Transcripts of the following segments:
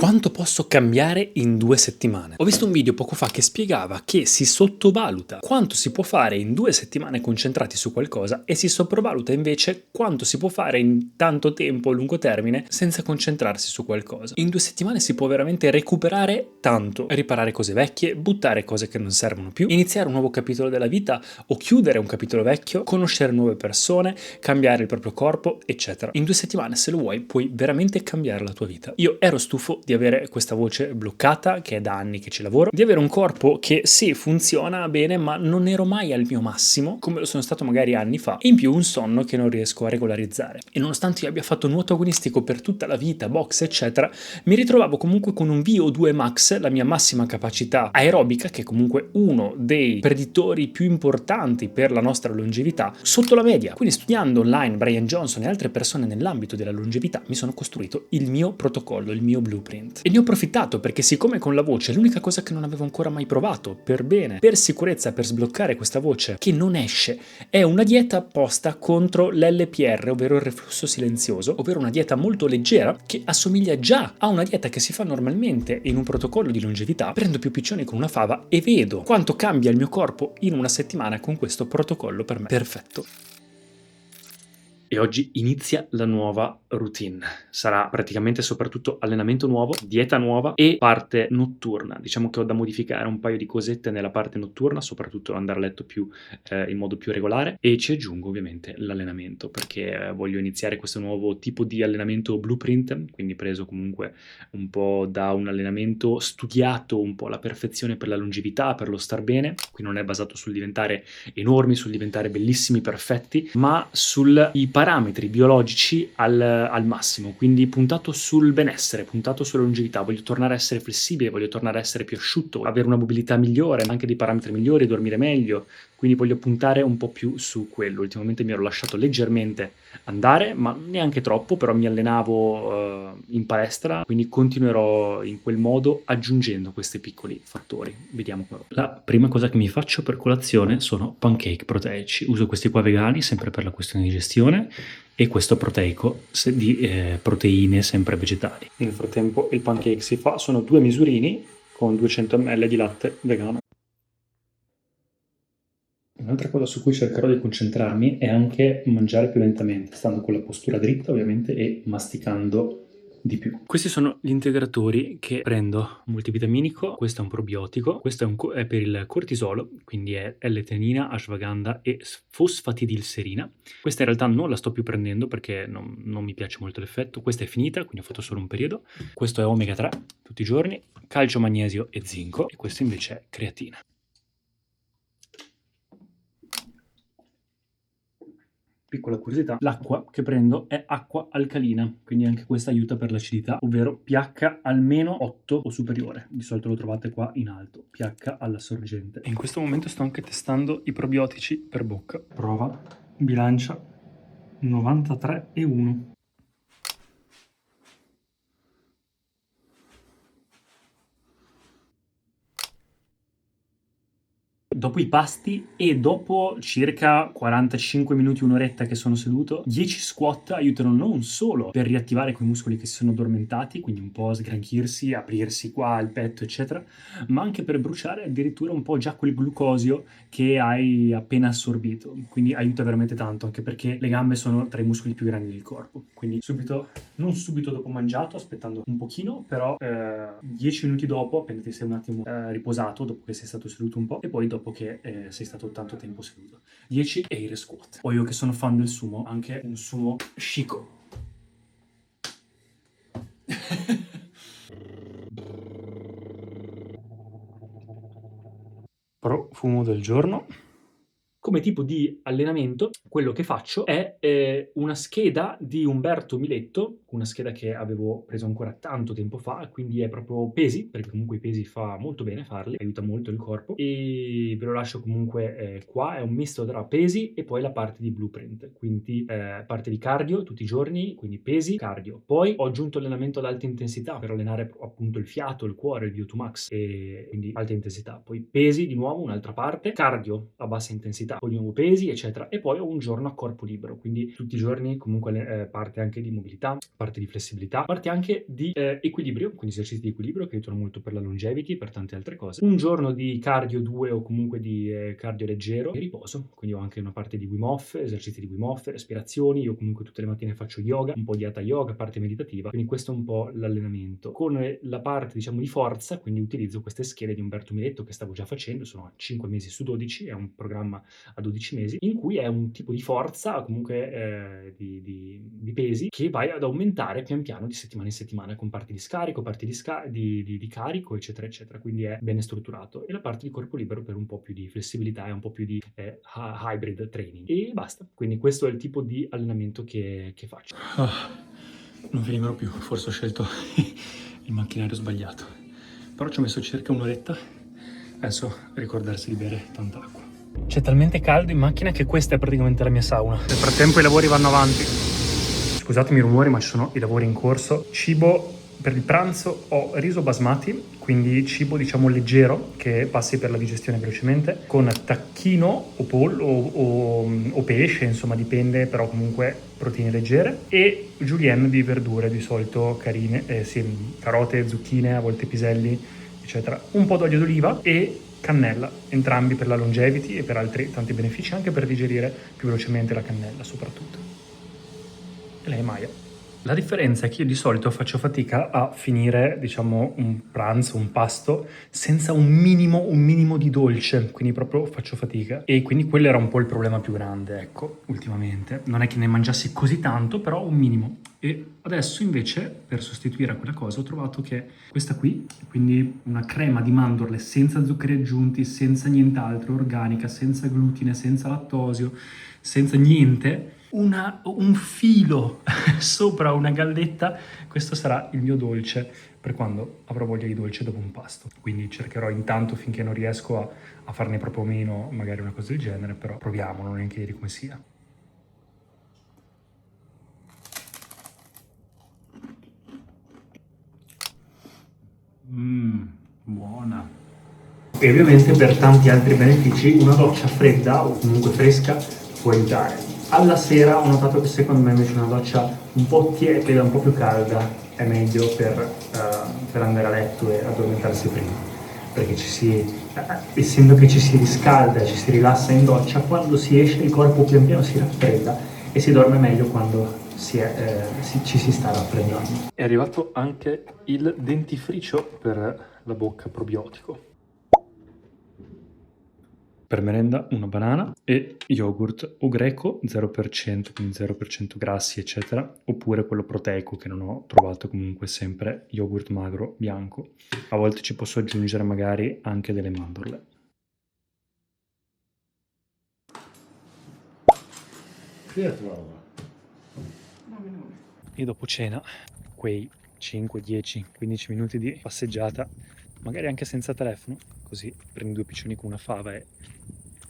Quanto posso cambiare in 2 settimane? Ho visto un video poco fa che spiegava che si sottovaluta quanto si può fare in 2 settimane concentrati su qualcosa e si sopravvaluta invece quanto si può fare in tanto tempo a lungo termine senza concentrarsi su qualcosa. In 2 settimane si può veramente recuperare tanto, riparare cose vecchie, buttare cose che non servono più, iniziare un nuovo capitolo della vita o chiudere un capitolo vecchio, conoscere nuove persone, cambiare il proprio corpo, eccetera. In 2 settimane, se lo vuoi, puoi veramente cambiare la tua vita. Io ero stufo di avere questa voce bloccata, che è da anni che ci lavoro, di avere un corpo che sì, funziona bene, ma non ero mai al mio massimo, come lo sono stato magari anni fa, e in più un sonno che non riesco a regolarizzare. E nonostante io abbia fatto nuoto agonistico per tutta la vita, box, eccetera, mi ritrovavo comunque con un VO2 max, la mia massima capacità aerobica, che è comunque uno dei preditori più importanti per la nostra longevità, sotto la media. Quindi studiando online Brian Johnson e altre persone nell'ambito della longevità, mi sono costruito il mio protocollo, il mio blueprint. E ne ho approfittato perché siccome con la voce è l'unica cosa che non avevo ancora mai provato, per bene, per sicurezza, per sbloccare questa voce che non esce, è una dieta apposta contro l'LPR, ovvero il reflusso silenzioso, ovvero una dieta molto leggera che assomiglia già a una dieta che si fa normalmente in un protocollo di longevità. Prendo più piccioni con una fava e vedo quanto cambia il mio corpo in una settimana con questo protocollo per me perfetto. E oggi inizia la nuova routine. Sarà praticamente soprattutto allenamento nuovo, dieta nuova e parte notturna. Diciamo che ho da modificare un paio di cosette nella parte notturna, soprattutto andare a letto in modo più regolare, e ci aggiungo ovviamente l'allenamento perché voglio iniziare questo nuovo tipo di allenamento blueprint, quindi preso comunque un po' da un allenamento studiato un po' alla perfezione per la longevità, per lo star bene, quindi non è basato sul diventare enormi, sul diventare bellissimi, perfetti, ma sui parametri biologici al massimo, quindi puntato sul benessere, puntato sulla longevità. Voglio tornare a essere flessibile, voglio tornare a essere più asciutto, avere una mobilità migliore, anche dei parametri migliori, dormire meglio, quindi voglio puntare un po' più su quello. Ultimamente mi ero lasciato leggermente andare, ma neanche troppo, però mi allenavo in palestra, quindi continuerò in quel modo aggiungendo questi piccoli fattori. Vediamo qua. La prima cosa che mi faccio per colazione sono pancake proteici. Uso questi qua vegani, sempre per la questione di gestione, e questo proteico di proteine sempre vegetali. Nel frattempo il pancake si fa, sono 2 misurini con 200 ml di latte vegano. Un'altra cosa su cui cercherò di concentrarmi è anche mangiare più lentamente, stando con la postura dritta ovviamente e masticando di più. Questi sono gli integratori che prendo: multivitaminico, questo è un probiotico, questo è per il cortisolo, quindi è L-teanina, ashwagandha e fosfatidilserina. Questa in realtà non la sto più prendendo perché non mi piace molto l'effetto. Questa è finita, quindi ho fatto solo un periodo. Questo è omega 3 tutti i giorni, calcio, magnesio e zinco, e questo invece è creatina. Piccola curiosità, l'acqua che prendo è acqua alcalina, quindi anche questa aiuta per l'acidità, ovvero pH almeno 8 o superiore. Di solito lo trovate qua in alto, pH alla sorgente. E in questo momento sto anche testando i probiotici per bocca. Prova, bilancia 93,1. Dopo i pasti e dopo circa 45 minuti, un'oretta che sono seduto, 10 squat aiutano non solo per riattivare quei muscoli che si sono addormentati, quindi un po' sgranchirsi, aprirsi qua il petto, eccetera, ma anche per bruciare addirittura un po' già quel glucosio che hai appena assorbito. Quindi aiuta veramente tanto, anche perché le gambe sono tra i muscoli più grandi del corpo. Quindi non subito dopo mangiato, aspettando un pochino, però 10 minuti dopo, appena ti sei un attimo riposato, dopo che sei stato seduto un po', e poi dopo che sei stato tanto tempo seduto. 10 air squat. Poi io che sono fan del sumo, anche un sumo Shiko. Profumo del giorno. Come tipo di allenamento, quello che faccio è una scheda di Umberto Miletto, una scheda che avevo preso ancora tanto tempo fa, quindi è proprio pesi, perché comunque i pesi fa molto bene farli, aiuta molto il corpo, e ve lo lascio comunque qua. È un misto tra pesi e poi la parte di blueprint, quindi parte di cardio tutti i giorni, quindi pesi, cardio. Poi ho aggiunto allenamento ad alta intensità per allenare appunto il fiato, il cuore, il VO2 max, e quindi alta intensità. Poi pesi di nuovo, un'altra parte, cardio a bassa intensità, flessibilità, poi di nuovo pesi, eccetera. E poi ho un giorno a corpo libero, quindi tutti i giorni comunque parte anche di mobilità, parte di flessibilità, parte anche di equilibrio, quindi esercizi di equilibrio che aiutano molto per la longevity e per tante altre cose. Un giorno di cardio 2 o comunque di cardio leggero e riposo, quindi ho anche una parte di Wim Hof, esercizi di Wim Hof, respirazioni. Io comunque tutte le mattine faccio yoga, un po' di hatha yoga, parte meditativa, quindi questo è un po' l'allenamento. Con la parte diciamo di forza, quindi utilizzo queste schede di Umberto Miletto che stavo già facendo, sono a 5 mesi su 12, è un programma a 12 mesi, in cui è un tipo di forza, comunque di pesi, che vai ad aumentare pian piano di settimana in settimana, con parti di scarico, parti di carico, eccetera, eccetera. Quindi è bene strutturato. E la parte di corpo libero per un po' più di flessibilità e un po' più di hybrid training. E basta. Quindi questo è il tipo di allenamento che faccio. Non venivano più, forse ho scelto il macchinario sbagliato. Però ci ho messo circa un'oretta. Adesso ricordarsi di bere tanta acqua. C'è talmente caldo in macchina che questa è praticamente la mia sauna. Nel frattempo i lavori vanno avanti. Scusatemi i rumori, ma ci sono i lavori in corso. Cibo per il pranzo, ho riso basmati, quindi cibo diciamo leggero che passi per la digestione velocemente, con tacchino o pollo o pesce, insomma dipende, però comunque proteine leggere, e julienne di verdure, di solito carine, sì, carote, zucchine, a volte piselli, eccetera. Un po' d'olio d'oliva e cannella, entrambi per la longevity e per altri tanti benefici, anche per digerire più velocemente la cannella soprattutto. E lei è Maya. La differenza è che io di solito faccio fatica a finire, diciamo, un pranzo, un pasto, senza un minimo di dolce, quindi proprio faccio fatica. E quindi quello era un po' il problema più grande, ecco, ultimamente. Non è che ne mangiassi così tanto, però un minimo. E adesso invece, per sostituire a quella cosa, ho trovato che questa qui, quindi una crema di mandorle senza zuccheri aggiunti, senza nient'altro, organica, senza glutine, senza lattosio, senza niente, un filo sopra una galletta, questo sarà il mio dolce per quando avrò voglia di dolce dopo un pasto. Quindi cercherò intanto, finché non riesco a farne proprio meno, magari una cosa del genere, però proviamo, non è che di come sia. Buona. E ovviamente per tanti altri benefici una doccia fredda o comunque fresca può aiutare. Alla sera ho notato che secondo me invece una doccia un po' tiepida, un po' più calda è meglio per andare a letto e addormentarsi prima, perché essendo che ci si riscalda, ci si rilassa in doccia, quando si esce il corpo pian piano si raffredda e si dorme meglio quando ci si sta raffreddando. È arrivato anche il dentifricio per la bocca probiotico. Per merenda una banana e yogurt o greco 0%, quindi 0% grassi eccetera, oppure quello proteico che non ho trovato, comunque sempre yogurt magro bianco. A volte ci posso aggiungere magari anche delle mandorle. E dopo cena, quei 5, 10, 15 minuti di passeggiata, magari anche senza telefono, così prendi 2 piccioni con una fava e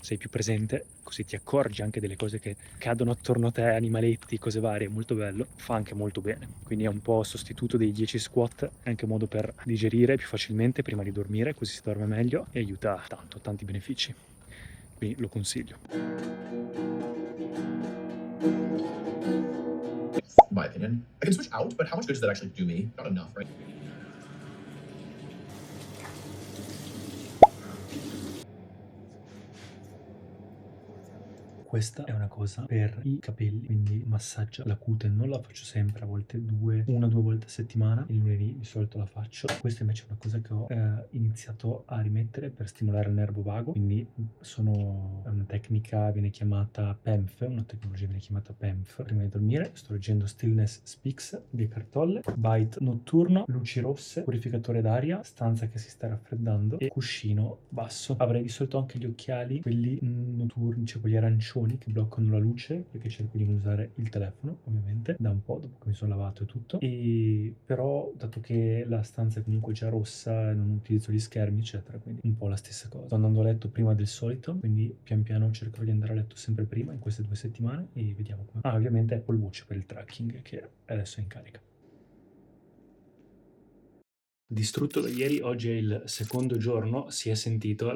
sei più presente, così ti accorgi anche delle cose che cadono attorno a te, animaletti, cose varie, molto bello, fa anche molto bene. Quindi è un po' sostituto dei 10 squat, è anche un modo per digerire più facilmente prima di dormire, così si dorme meglio e aiuta tanto, tanti benefici. Quindi lo consiglio. In my opinion. I can switch out, but how much good does that actually do me? Not enough, right? Questa è una cosa per i capelli, quindi massaggio la cute, non la faccio sempre, a volte una o due volte a settimana, il lunedì di solito la faccio. Questa invece è una cosa che ho iniziato a rimettere per stimolare il nervo vago, quindi è una tecnica, viene chiamata PEMF, una tecnologia viene chiamata PEMF. Prima di dormire sto leggendo Stillness Speaks di Cartolle, Bite notturno, luci rosse, purificatore d'aria, stanza che si sta raffreddando e cuscino basso. Avrei di solito anche gli occhiali, quelli notturni, cioè quelli arancioni che bloccano la luce, perché cerco di non usare il telefono ovviamente da un po' dopo che mi sono lavato e tutto, e però dato che la stanza è comunque già rossa non utilizzo gli schermi eccetera, quindi un po' la stessa cosa. Sto andando a letto prima del solito, quindi pian piano cercherò di andare a letto sempre prima in queste 2 settimane e vediamo come. Ovviamente Apple Watch per il tracking che adesso è in carica. Distrutto da ieri, oggi è il secondo giorno, si è sentito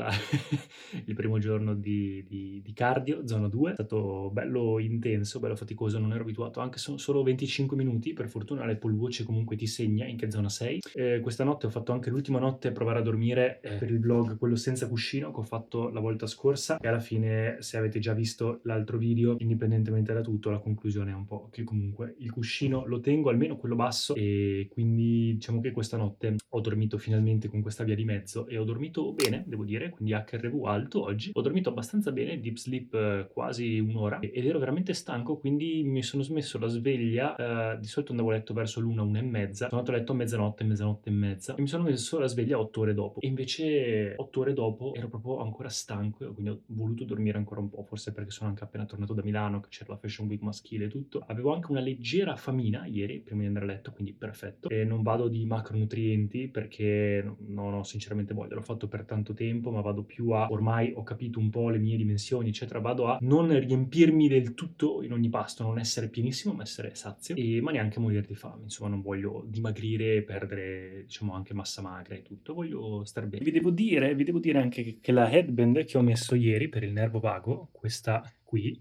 il primo giorno di cardio, zona 2, è stato bello intenso, bello faticoso, non ero abituato, anche solo 25 minuti, per fortuna l'Apple Watch comunque ti segna in che zona sei. Questa notte ho fatto anche l'ultima notte a provare a dormire per il vlog, quello senza cuscino che ho fatto la volta scorsa, e alla fine, se avete già visto l'altro video, indipendentemente da tutto, la conclusione è un po' che comunque il cuscino lo tengo, almeno quello basso, e quindi diciamo che questa notte ho dormito finalmente con questa via di mezzo e ho dormito bene, devo dire, quindi HRV alto oggi. Ho dormito abbastanza bene, deep sleep quasi un'ora ed ero veramente stanco, quindi mi sono smesso la sveglia. Di solito andavo a letto verso l'una, 1:30. Sono andato a letto a mezzanotte e mezza e mi sono messo la sveglia 8 ore dopo. E invece 8 ore dopo ero proprio ancora stanco e quindi ho voluto dormire ancora un po', forse perché sono anche appena tornato da Milano, che c'era la Fashion Week maschile e tutto. Avevo anche una leggera famina ieri prima di andare a letto, quindi perfetto. E non vado di macronutrienti perché non ho sinceramente voglia, l'ho fatto per tanto tempo, ma vado più a, ormai ho capito un po' le mie dimensioni eccetera, vado a non riempirmi del tutto in ogni pasto, non essere pienissimo ma essere sazio, ma neanche morire di fame. Insomma, non voglio dimagrire e perdere, diciamo, anche massa magra e tutto, voglio star bene. Vi devo dire anche che la headband che ho messo ieri per il nervo vago, questa qui,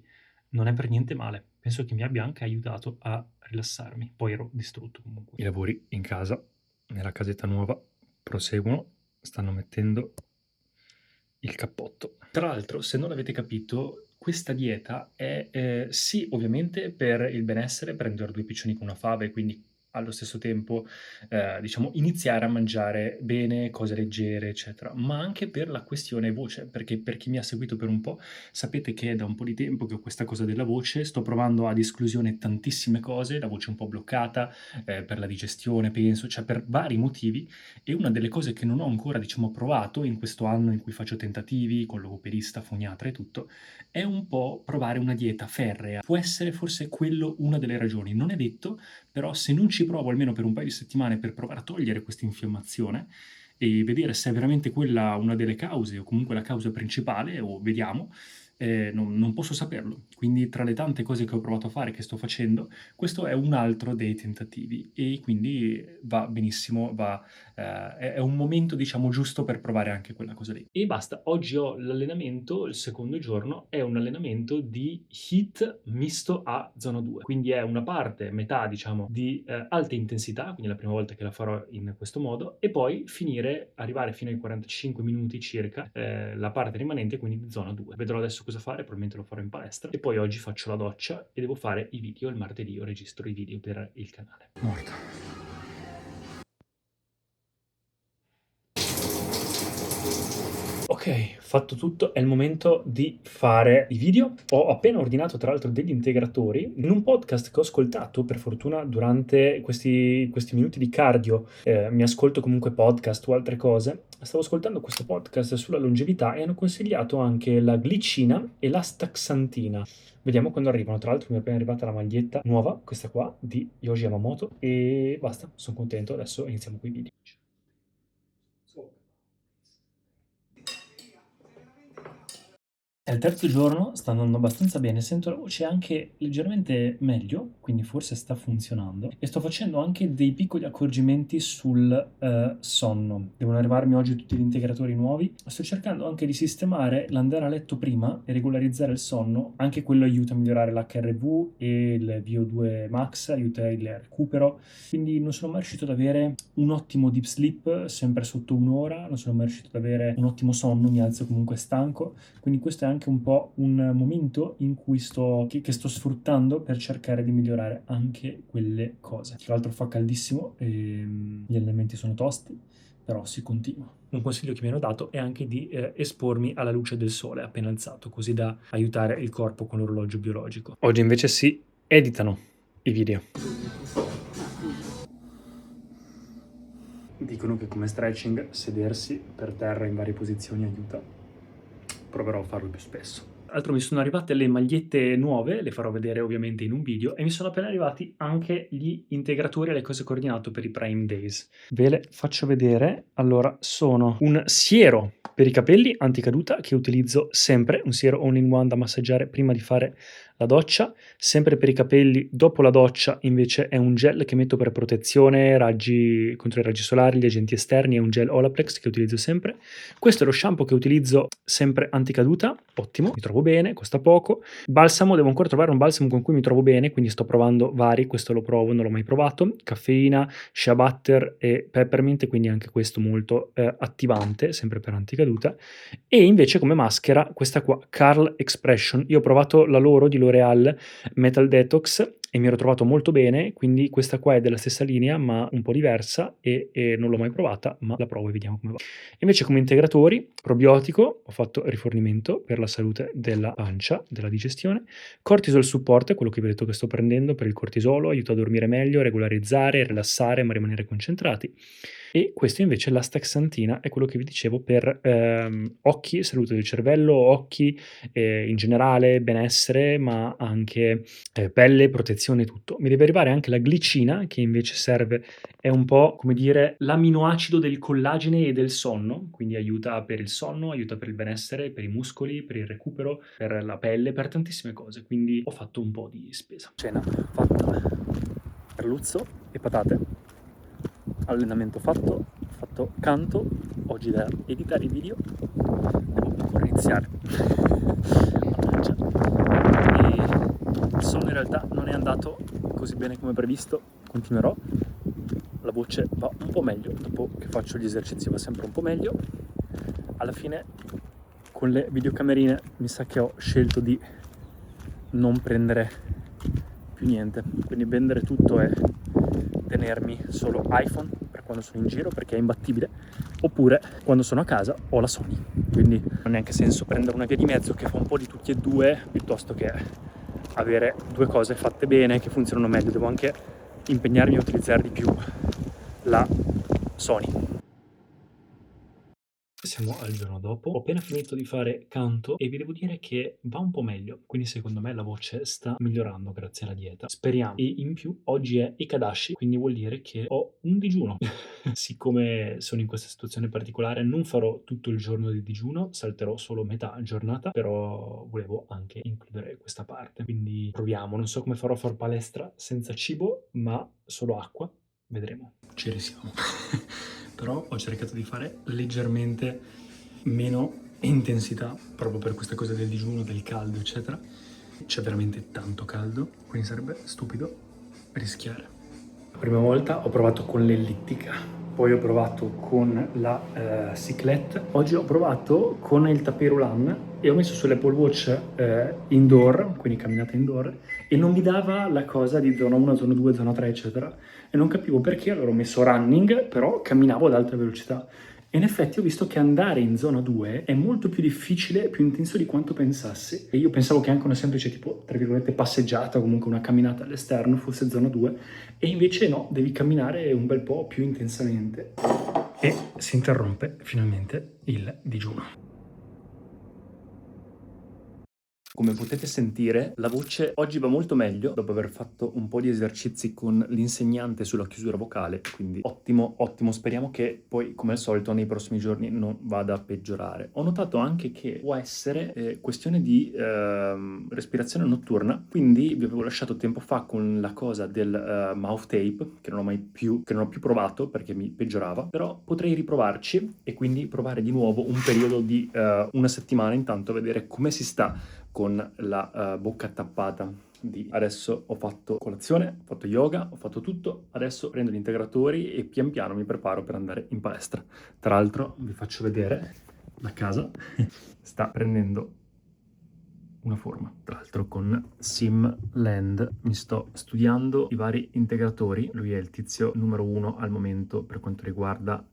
non è per niente male, penso che mi abbia anche aiutato a rilassarmi. Poi ero distrutto comunque. I lavori in casa, nella casetta nuova, proseguono, stanno mettendo il cappotto. Tra l'altro, se non l'avete capito, questa dieta è sì, ovviamente per il benessere, prendere 2 piccioni con una fava e quindi allo stesso tempo, diciamo, iniziare a mangiare bene, cose leggere, eccetera, ma anche per la questione voce, perché per chi mi ha seguito per un po', sapete che è da un po' di tempo che ho questa cosa della voce, sto provando ad esclusione tantissime cose, la voce un po' bloccata, per la digestione penso, cioè per vari motivi, e una delle cose che non ho ancora, diciamo, provato in questo anno in cui faccio tentativi con logopedista, foniatra e tutto, è un po' provare una dieta ferrea. Può essere forse quello una delle ragioni, non è detto, però se non ci provo almeno per un paio di settimane per provare a togliere questa infiammazione e vedere se è veramente quella una delle cause o comunque la causa principale, o vediamo, non posso saperlo. Quindi tra le tante cose che ho provato a fare, che sto facendo, questo è un altro dei tentativi e quindi va benissimo, è un momento, diciamo, giusto per provare anche quella cosa lì. E basta, oggi ho l'allenamento, il secondo giorno, è un allenamento di HIIT misto a zona 2, quindi è una parte, metà diciamo, di alta intensità, quindi è la prima volta che la farò in questo modo, e poi arrivare fino ai 45 minuti circa, la parte rimanente, quindi di zona 2. Vedrò adesso cosa fare, probabilmente lo farò in palestra, e poi oggi faccio la doccia e devo fare i video. Il martedì io registro i video per il canale. Morto. Ok, fatto tutto, è il momento di fare i video. Ho appena ordinato tra l'altro degli integratori. In un podcast che ho ascoltato, per fortuna, durante questi minuti di cardio, mi ascolto comunque podcast o altre cose, stavo ascoltando questo podcast sulla longevità e hanno consigliato anche la glicina e la staxantina. Vediamo quando arrivano. Tra l'altro mi è appena arrivata la maglietta nuova, questa qua, di Yoji Yamamoto, e basta, sono contento. Adesso iniziamo con i video. È il terzo giorno, sta andando abbastanza bene, sento la voce anche leggermente meglio, quindi forse sta funzionando. E sto facendo anche dei piccoli accorgimenti sul sonno. Devono arrivarmi oggi tutti gli integratori nuovi. Sto cercando anche di sistemare l'andare a letto prima e regolarizzare il sonno. Anche quello aiuta a migliorare l'HRV e il VO2 max, aiuta il recupero. Quindi non sono mai riuscito ad avere un ottimo deep sleep, sempre sotto un'ora. Non sono mai riuscito ad avere un ottimo sonno, mi alzo comunque stanco. Quindi questo è anche un po' un momento in cui che sto sfruttando per cercare di migliorare anche quelle cose. Tra l'altro fa caldissimo e gli allenamenti sono tosti, però si continua. Un consiglio che mi hanno dato è anche di espormi alla luce del sole appena alzato, così da aiutare il corpo con l'orologio biologico. Oggi invece si editano i video. Dicono che come stretching sedersi per terra in varie posizioni aiuta. Proverò a farlo più spesso. Tra l'altro mi sono arrivate le magliette nuove, le farò vedere ovviamente in un video, e mi sono appena arrivati anche gli integratori e le cose coordinato per i Prime Days. Ve le faccio vedere. Allora, sono un siero per i capelli anticaduta che utilizzo sempre, un siero all-in-one da massaggiare prima di fare la doccia, sempre per i capelli dopo la doccia invece è un gel che metto per protezione contro i raggi solari, gli agenti esterni, è un gel Olaplex che utilizzo sempre. Questo è lo shampoo che utilizzo sempre anticaduta, ottimo, mi trovo bene, costa poco. Balsamo, devo ancora trovare un balsamo con cui mi trovo bene, quindi sto provando vari, questo lo provo, non l'ho mai provato. Caffeina, shea butter e peppermint, quindi anche questo molto attivante, sempre per anticaduta. E invece come maschera questa qua, Carl Expression. Io ho provato la loro di L'Oreal Metal Detox e mi ero trovato molto bene, quindi questa qua è della stessa linea ma un po' diversa e non l'ho mai provata, ma la provo e vediamo come va. Invece come integratori, probiotico, ho fatto rifornimento per la salute della pancia, della digestione, cortisol support, è quello che vi ho detto che sto prendendo per il cortisolo, aiuta a dormire meglio, regolarizzare, rilassare ma rimanere concentrati. E questo invece, l'astaxantina, è quello che vi dicevo per occhi, salute del cervello, occhi in generale, benessere, ma anche pelle, protezione, tutto. Mi deve arrivare anche la glicina, che invece serve, è un po' come dire l'aminoacido del collagene e del sonno, quindi aiuta per il sonno, aiuta per il benessere, per i muscoli, per il recupero, per la pelle, per tantissime cose. Quindi ho fatto un po' di spesa. Cena fatta, merluzzo e patate. Allenamento fatto, ho fatto canto, oggi da editare i video, devo ancora iniziare. Mannaggia. E il sonno in realtà non è andato così bene come previsto, continuerò, la voce va un po' meglio, dopo che faccio gli esercizi va sempre un po' meglio. Alla fine con le videocamerine mi sa che ho scelto di non prendere più niente, quindi vendere tutto e tenermi solo iPhone per quando sono in giro perché è imbattibile, oppure quando sono a casa ho la Sony, quindi non ha neanche senso prendere una via di mezzo che fa un po' di tutti e due piuttosto che avere due cose fatte bene che funzionano meglio. Devo anche impegnarmi a utilizzare di più la Sony. Siamo al giorno dopo, ho appena finito di fare canto e vi devo dire che va un po' meglio, quindi secondo me la voce sta migliorando grazie alla dieta, speriamo. E in più oggi è Ikadashi, quindi vuol dire che ho un digiuno. Siccome sono in questa situazione particolare non farò tutto il giorno di digiuno, salterò solo metà giornata, però volevo anche includere questa parte, quindi proviamo. Non so come farò a far palestra senza cibo, ma solo acqua, vedremo. Ci risiamo. Però ho cercato di fare leggermente meno intensità proprio per questa cosa del digiuno, del caldo, eccetera. C'è veramente tanto caldo, quindi sarebbe stupido rischiare. La prima volta ho provato con l'ellittica, poi ho provato con la cyclette, oggi ho provato con il tapis roulant e ho messo sull'Apple Watch indoor, quindi camminata indoor, e non mi dava la cosa di zona 1, zona 2, zona 3, eccetera. E non capivo perché, allora ho messo running, però camminavo ad alta velocità. E in effetti ho visto che andare in zona 2 è molto più difficile, più intenso di quanto pensassi. E io pensavo che anche una semplice tipo, tra virgolette, passeggiata o comunque una camminata all'esterno fosse zona 2, e invece no, devi camminare un bel po' più intensamente. E si interrompe finalmente il digiuno. Come potete sentire, la voce oggi va molto meglio dopo aver fatto un po' di esercizi con l'insegnante sulla chiusura vocale, quindi ottimo, ottimo. Speriamo che poi, come al solito, nei prossimi giorni non vada a peggiorare. Ho notato anche che può essere questione di respirazione notturna, quindi vi avevo lasciato tempo fa con la cosa del mouth tape, che non ho più provato perché mi peggiorava, però potrei riprovarci e quindi provare di nuovo un periodo di una settimana intanto a vedere come si sta con la bocca tappata. Adesso ho fatto colazione, ho fatto yoga, ho fatto tutto, adesso prendo gli integratori e pian piano mi preparo per andare in palestra. Tra l'altro vi faccio vedere da casa, sta prendendo una forma. Tra l'altro con SimLand mi sto studiando i vari integratori, lui è il tizio numero 1 al momento per quanto riguarda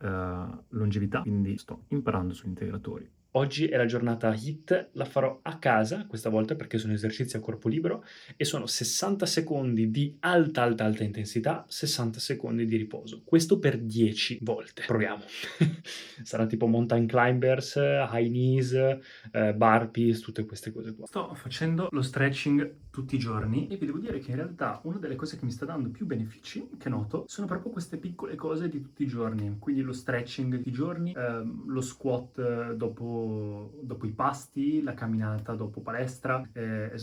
longevità, quindi sto imparando sugli integratori. Oggi è la giornata HIIT, la farò a casa questa volta perché sono esercizi a corpo libero e sono 60 secondi di alta intensità, 60 secondi di riposo. Questo per 10 volte. Proviamo. Sarà tipo mountain climbers, high knees, burpees, tutte queste cose qua. Sto facendo lo stretching tutti i giorni e vi devo dire che in realtà una delle cose che mi sta dando più benefici che noto sono proprio queste piccole cose di tutti i giorni, quindi lo stretching tutti i giorni, lo squat dopo dopo i pasti, la camminata dopo palestra,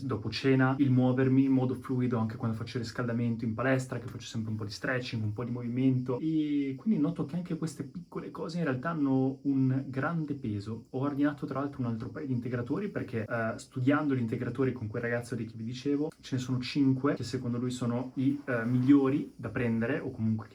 dopo cena, il muovermi in modo fluido anche quando faccio il riscaldamento in palestra, che faccio sempre un po' di stretching, un po' di movimento, e quindi noto che anche queste piccole cose in realtà hanno un grande peso. Ho ordinato tra l'altro un altro paio di integratori perché studiando gli integratori con quel ragazzo di che vi dicevo, ce ne sono 5 che secondo lui sono i migliori da prendere, o comunque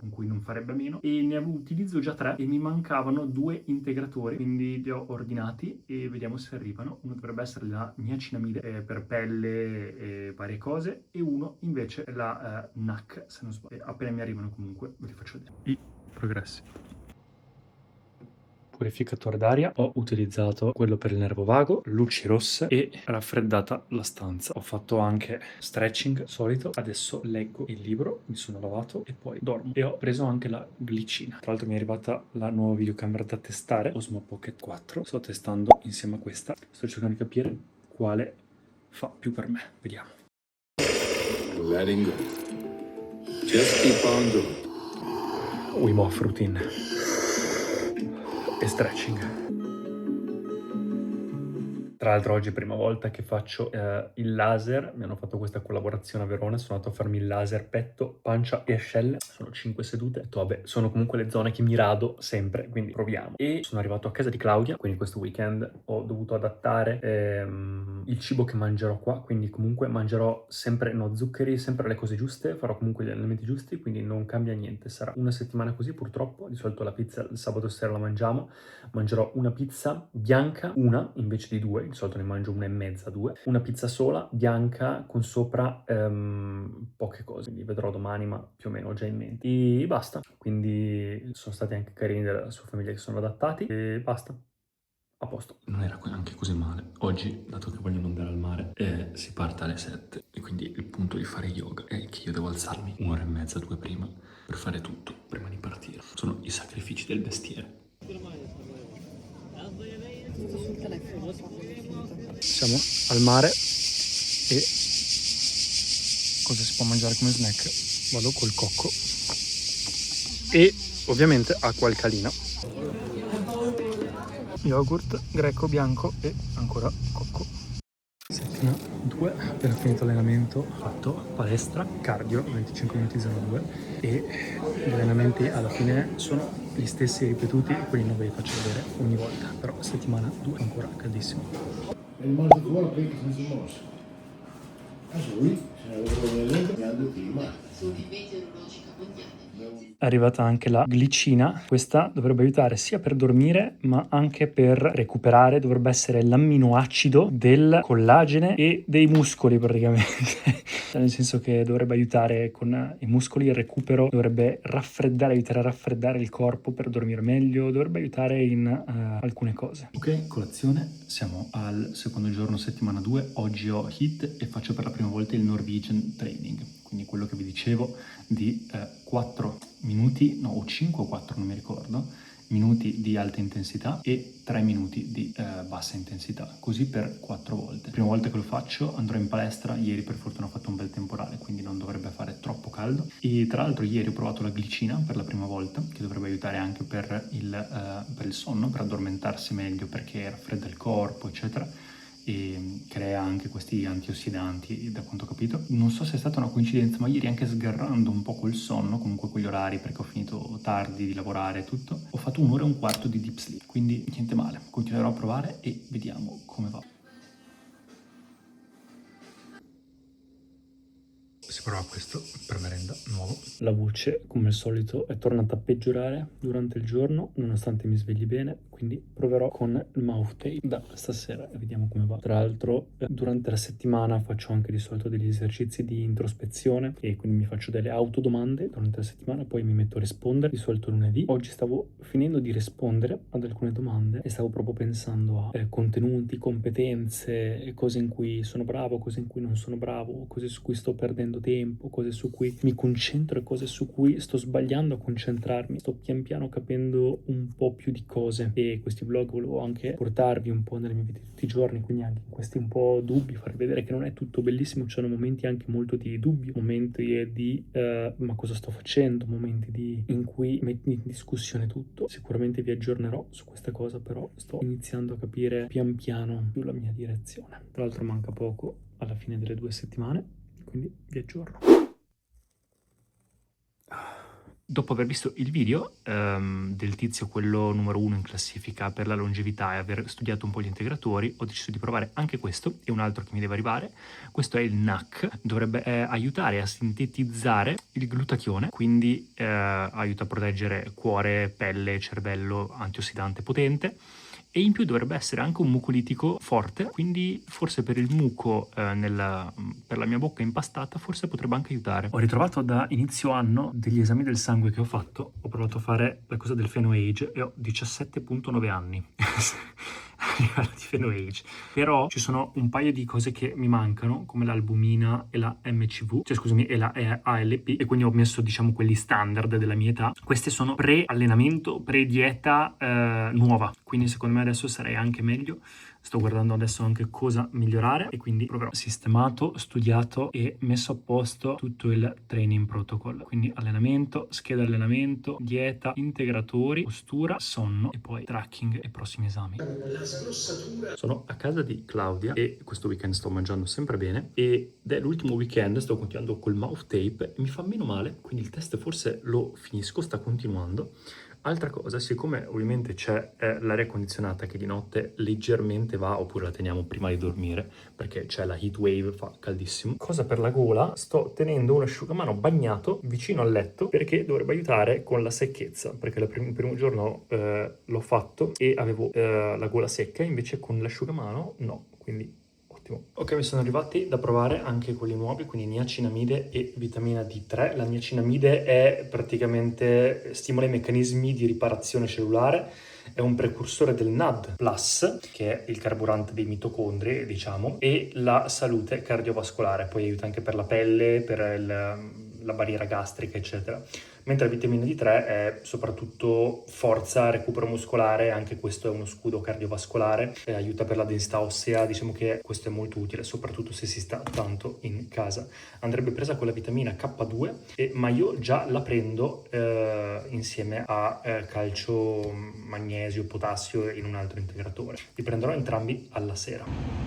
con cui non farebbe a meno, e ne utilizzo già 3 e mi mancavano 2 integratori, quindi li ho ordinati e vediamo se arrivano. Uno dovrebbe essere la niacinamide per pelle e varie cose, e uno invece è la NAC, se non sbaglio. E appena mi arrivano comunque ve li faccio vedere. I progressi. Purificatore d'aria, ho utilizzato quello per il nervo vago, luci rosse e raffreddata la stanza. Ho fatto anche stretching solito, adesso leggo il libro, mi sono lavato e poi dormo. E ho preso anche la glicina. Tra l'altro mi è arrivata la nuova videocamera da testare, Osmo Pocket 4. Sto testando insieme a questa, sto cercando di capire quale fa più per me. Vediamo. Letting go. Just keep on going. Wim Hof routine e stretching. Tra l'altro oggi è prima volta che faccio il laser, mi hanno fatto questa collaborazione a Verona, sono andato a farmi il laser petto, pancia e ascelle, sono 5 sedute, ho detto vabbè, sono comunque le zone che mi rado sempre, quindi proviamo. E sono arrivato a casa di Claudia, quindi questo weekend ho dovuto adattare il cibo che mangerò qua, quindi comunque mangerò sempre no zuccheri, sempre le cose giuste, farò comunque gli allenamenti giusti, quindi non cambia niente, sarà una settimana così purtroppo. Di solito la pizza il sabato sera la mangerò una pizza bianca, una invece di 2, di solito ne mangio 1,5, 2, una pizza sola, bianca, con sopra poche cose, quindi vedrò domani, ma più o meno ho già in mente. E basta, quindi sono stati anche carini della sua famiglia che sono adattati, e basta. A posto. Non era anche così male. Oggi, dato che vogliono andare al mare, si parte alle 7 e quindi il punto di fare yoga è che io devo alzarmi 1,5, 2 prima per fare tutto prima di partire. Sono i sacrifici del mestiere. Siamo al mare e cosa si può mangiare come snack? Vado col cocco e ovviamente acqua alcalina, yogurt greco bianco e ancora cocco. Settimana 2, appena finito l'allenamento, ho fatto palestra, cardio, 25 minuti 02 e gli allenamenti alla fine sono gli stessi ripetuti, quindi non ve li faccio vedere ogni volta, però settimana 2 ancora caldissimo. E rimase fuori perché senza mossa. Adesso lui se ne aveva lento e andò prima. È arrivata anche la glicina, questa dovrebbe aiutare sia per dormire ma anche per recuperare, dovrebbe essere l'amminoacido del collagene e dei muscoli praticamente, nel senso che dovrebbe aiutare con i muscoli, il recupero, dovrebbe aiutare a raffreddare il corpo per dormire meglio, dovrebbe aiutare in alcune cose. Ok, colazione, siamo al secondo giorno, settimana 2, oggi ho HIIT e faccio per la prima volta il Norwegian Training, quindi quello che vi dicevo di 4 minuti, no, o 5 o 4, non mi ricordo, minuti di alta intensità e 3 minuti di bassa intensità, così per 4 volte. Prima volta che lo faccio, andrò in palestra, ieri per fortuna ho fatto un bel temporale, quindi non dovrebbe fare troppo caldo, e tra l'altro ieri ho provato la glicina per la prima volta, che dovrebbe aiutare anche per il sonno, per addormentarsi meglio, perché raffredda il corpo, eccetera, e crea anche questi antiossidanti, da quanto ho capito. Non so se è stata una coincidenza, ma ieri, anche sgarrando un po' col sonno, comunque con gli orari, perché ho finito tardi di lavorare e tutto, ho fatto 1 ora e un quarto di deep sleep, quindi niente male, continuerò a provare e vediamo come va. Si prova questo per merenda nuovo. La voce, come al solito, è tornata a peggiorare durante il giorno, nonostante mi svegli bene, quindi proverò con il mouth tape da stasera e vediamo come va. Tra l'altro, durante la settimana faccio anche di solito degli esercizi di introspezione e quindi mi faccio delle autodomande durante la settimana, poi mi metto a rispondere, di solito lunedì. Oggi stavo finendo di rispondere ad alcune domande e stavo proprio pensando a contenuti, competenze, cose in cui sono bravo, cose in cui non sono bravo, cose su cui sto perdendo tempo, tempo, cose su cui mi concentro e cose su cui sto sbagliando a concentrarmi. Sto pian piano capendo un po' più di cose e questi vlog volevo anche portarvi un po' nelle mie vite di tutti i giorni, quindi anche in questi un po' dubbi, farvi vedere che non è tutto bellissimo, ci sono momenti anche molto di dubbio, momenti di ma cosa sto facendo, momenti in cui metti in discussione tutto. Sicuramente vi aggiornerò su questa cosa, però sto iniziando a capire pian piano più la mia direzione. Tra l'altro manca poco alla fine delle 2 settimane, quindi vi aggiorno. Dopo aver visto il video del tizio, quello numero 1 in classifica per la longevità, e aver studiato un po' gli integratori, ho deciso di provare anche questo e un altro che mi deve arrivare. Questo è il NAC, dovrebbe aiutare a sintetizzare il glutachione, quindi aiuta a proteggere cuore, pelle, cervello, antiossidante potente. E in più dovrebbe essere anche un mucolitico forte, quindi forse per il muco per la mia bocca impastata forse potrebbe anche aiutare. Ho ritrovato da inizio anno degli esami del sangue che ho fatto, ho provato a fare la cosa del PhenoAge e ho 17,9 anni a livello di PhenoAge, però ci sono un paio di cose che mi mancano, come l'albumina e la MCV, cioè scusami, e la ALP, e quindi ho messo diciamo quelli standard della mia età. Queste sono pre-allenamento, pre-dieta nuova, quindi secondo me adesso sarei anche meglio. Sto guardando adesso anche cosa migliorare e quindi proverò. Sistemato, studiato e messo a posto tutto il training protocol, quindi allenamento, scheda allenamento, dieta, integratori, postura, sonno e poi tracking e prossimi esami. Sono a casa di Claudia e questo weekend sto mangiando sempre bene ed è l'ultimo weekend, sto continuando col mouth tape e mi fa meno male, quindi il test forse lo finisco, sta continuando. Altra cosa, siccome ovviamente c'è l'aria condizionata che di notte leggermente va, oppure la teniamo prima di dormire, perché c'è la heat wave, fa caldissimo. Cosa per la gola, sto tenendo un asciugamano bagnato vicino al letto, perché dovrebbe aiutare con la secchezza, perché il primo giorno l'ho fatto e avevo la gola secca, invece con l'asciugamano no, quindi ottimo. Ok, mi sono arrivati da provare anche quelli nuovi, quindi niacinamide e vitamina D3. La niacinamide è praticamente stimola i meccanismi di riparazione cellulare, è un precursore del NAD+, che è il carburante dei mitocondri, diciamo, e la salute cardiovascolare, poi aiuta anche per la pelle, per la barriera gastrica, eccetera. Mentre la vitamina D3 è soprattutto forza, recupero muscolare, anche questo è uno scudo cardiovascolare, aiuta per la densità ossea, diciamo che questo è molto utile, soprattutto se si sta tanto in casa. Andrebbe presa con la vitamina K2, ma io già la prendo insieme a calcio, magnesio, potassio in un altro integratore. Li prenderò entrambi alla sera.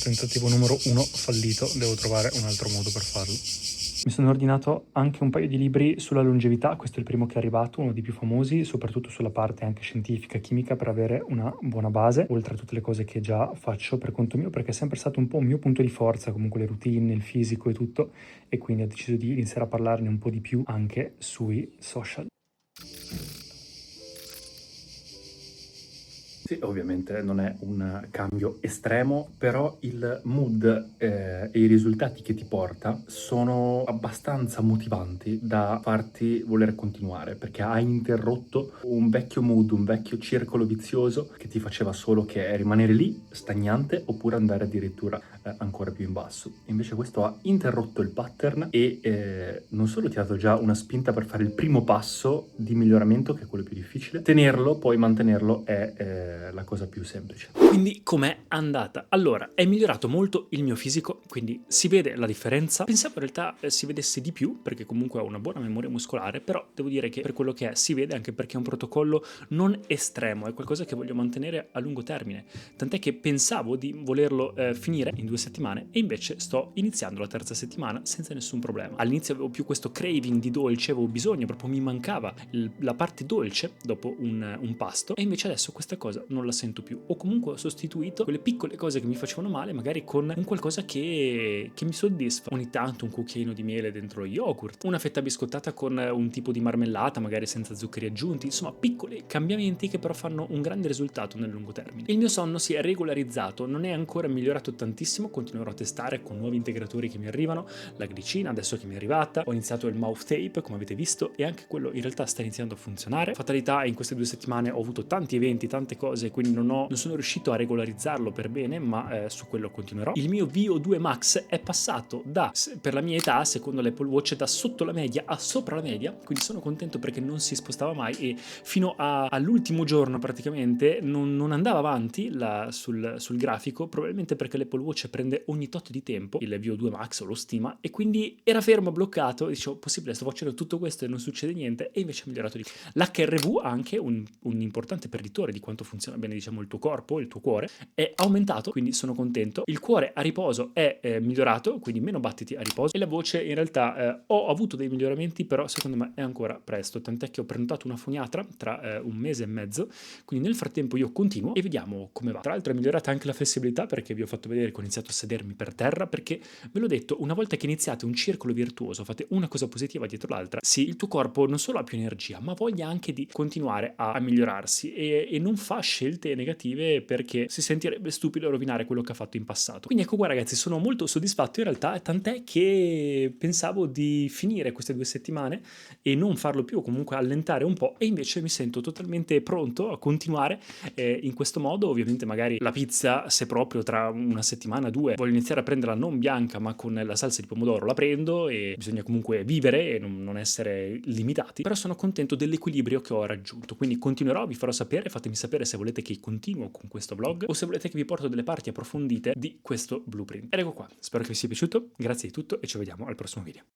Tentativo numero 1 fallito, devo trovare un altro modo per farlo. Mi sono ordinato anche un paio di libri sulla longevità, questo è il primo che è arrivato, uno dei più famosi, soprattutto sulla parte anche scientifica, chimica, per avere una buona base, oltre a tutte le cose che già faccio per conto mio, perché è sempre stato un po' un mio punto di forza, comunque le routine, il fisico e tutto, e quindi ho deciso di iniziare a parlarne un po' di più anche sui social. Sì, ovviamente non è un cambio estremo, però il mood e i risultati che ti porta sono abbastanza motivanti da farti voler continuare, perché hai interrotto un vecchio mood, un vecchio circolo vizioso che ti faceva solo che rimanere lì stagnante oppure andare addirittura ancora più in basso. Invece questo ha interrotto il pattern e non solo ti ha dato già una spinta per fare il primo passo di miglioramento, che è quello più difficile, tenerlo, poi mantenerlo è la cosa più semplice. Quindi com'è andata? Allora, è migliorato molto il mio fisico, quindi si vede la differenza. Pensavo in realtà si vedesse di più, perché comunque ho una buona memoria muscolare, però devo dire che per quello che è si vede, anche perché è un protocollo non estremo, è qualcosa che voglio mantenere a lungo termine, tant'è che pensavo di volerlo finire in 2 settimane e invece sto iniziando la 3ª settimana senza nessun problema. All'inizio avevo più questo craving di dolce, avevo bisogno, proprio mi mancava la parte dolce dopo un pasto, e invece adesso questa cosa non la sento più, o comunque ho sostituito quelle piccole cose che mi facevano male magari con un qualcosa che mi soddisfa. Ogni tanto un cucchiaino di miele dentro lo yogurt, una fetta biscottata con un tipo di marmellata magari senza zuccheri aggiunti, insomma piccoli cambiamenti che però fanno un grande risultato nel lungo termine. Il mio sonno si è regolarizzato, non è ancora migliorato tantissimo, massimo, continuerò a testare con nuovi integratori che mi arrivano, la glicina adesso che mi è arrivata, ho iniziato il mouth tape come avete visto e anche quello in realtà sta iniziando a funzionare. Fatalità, in queste 2 settimane ho avuto tanti eventi, tante cose, quindi non sono riuscito a regolarizzarlo per bene, ma su quello continuerò. Il mio VO2 Max è passato per la mia età, secondo l'Apple Watch, da sotto la media a sopra la media, quindi sono contento perché non si spostava mai e fino all'ultimo giorno praticamente non andava avanti sul grafico, probabilmente perché l'Apple Watch prende ogni tot di tempo il VO2 Max o lo stima, e quindi era fermo, bloccato, e dicevo possibile, sto facendo tutto questo e non succede niente, e invece è migliorato di più. L'HRV, anche un importante preditore di quanto funziona bene, diciamo, il tuo corpo, il tuo cuore, è aumentato, quindi sono contento. Il cuore a riposo è migliorato, quindi meno battiti a riposo, e la voce in realtà ho avuto dei miglioramenti, però secondo me è ancora presto, tant'è che ho prenotato una foniatra tra un mese e mezzo, quindi nel frattempo io continuo e vediamo come va. Tra l'altro è migliorata anche la flessibilità, perché vi ho fatto vedere che ho iniziato a sedermi per terra, perché ve l'ho detto, una volta che iniziate un circolo virtuoso, fate una cosa positiva dietro l'altra, sì, il tuo corpo non solo ha più energia, ma voglia anche di continuare a migliorarsi e non fa scelte negative, perché si sentirebbe stupido rovinare quello che ha fatto in passato. Quindi ecco qua ragazzi, sono molto soddisfatto in realtà, tant'è che pensavo di finire queste 2 settimane e non farlo più, comunque allentare un po', e invece mi sento totalmente pronto a continuare in questo modo. Ovviamente magari la pizza, se proprio tra una settimana, 2, voglio iniziare a prenderla non bianca ma con la salsa di pomodoro, la prendo, e bisogna comunque vivere e non essere limitati, però sono contento dell'equilibrio che ho raggiunto, quindi continuerò, vi farò sapere, fatemi sapere se volete che continuo con questo vlog o se volete che vi porto delle parti approfondite di questo blueprint. Ed ecco qua, spero che vi sia piaciuto, grazie di tutto e ci vediamo al prossimo video.